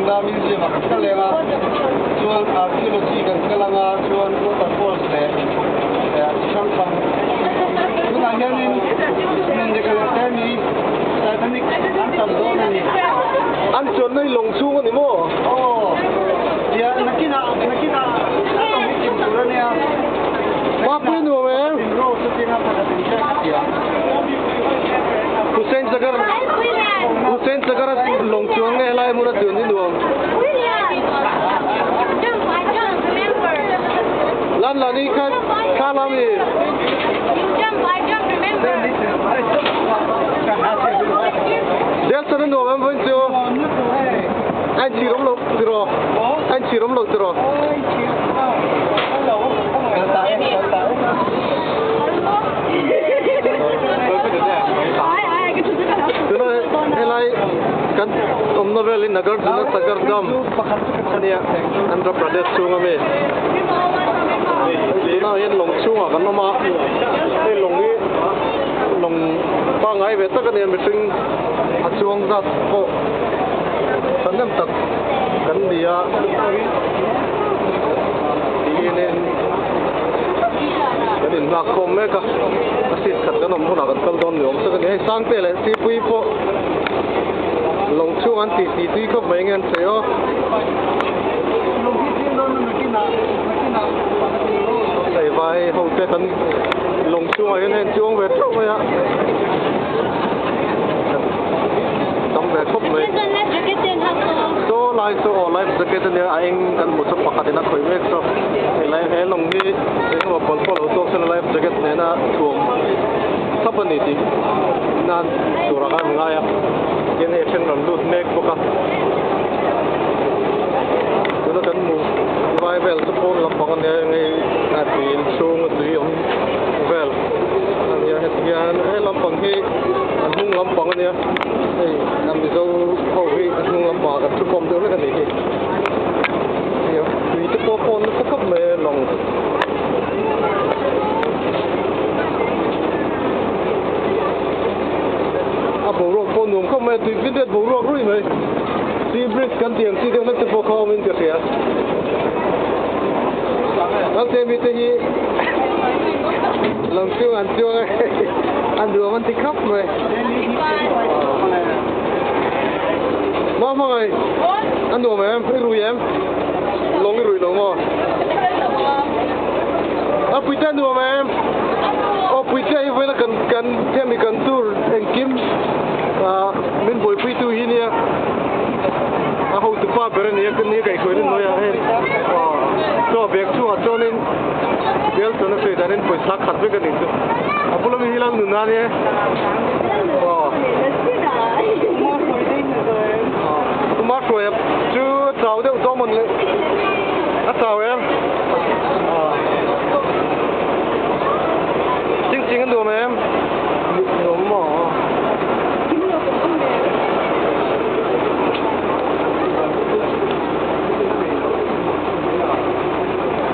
là museum mà cái này mà chuan archaeology cái là mà chuan waterfalls này sang phong chúng ta hiện nên để cái này mi Titanic ăn tầm đó này ăn chuột này lồng xuống cái này mò ya nakina ang pintura niya Mapin mo em Pinro sa pinapakatinsa ya Hussein Sagar lồng xuống nghe lại muốn là chuyện gì luôn lan là đi khá lắm gì Del sana no em vẫn chưa anh chỉ đóng lộc rồi anh chỉ đóng lộc rồi Tuna helai kan novel in Nagar Tuna Sagar Dam Ania Andhra Pradesh chunga me Tuna yen long chunga kan nama ei longi long pa ngai ve ta kan yen missing achuang zat ko sanam tak kan dia inen kan na kom me ka asit khat kan om huna kan kal don yom sa kan ei sang pe le si pui po long chung an ti ti khop mai ngen cheo sai vai ho te kan long chung ai nen chung ve thok ya tam ve khop mai so lai so life jacket ne aing kan mu chap pakhat na khoi mek so lai he long ni eng wa pol pol to sen life jacket ne na thuam thapani ti nan tura kan nga ya yen he chen ron lut mek boka tu kan mu vai vel so pon lam pang ne ngai a tin chung tu yom vel ya het yan he lam pang hi an hung lam pang ne ei nam bi zo ho hi an hung lam pa ka tu pom de le kan ni yo tu tu po pon ko kap me long bộ ruộng con nôm không mày tùy viết được bộ ruộng rồi mày si brick căn tiền si được nó sẽ phô khâu mình được kìa nó sẽ bị thế gì lòng siêu ăn đùaมันthích khóc mày mày ăn đùa mày em phải rùi em lông cái rùi lông mò à bụi tên đùa mày em bụi tên với là cần thêm bị cần tour anh kim min boy pui tu hinia a ho tu pa beren ya kan ni kai khoi no ya he so bek chu a chonin bel to na se danen poi sak khat be kan ni tu apulo mi hilang nu na ne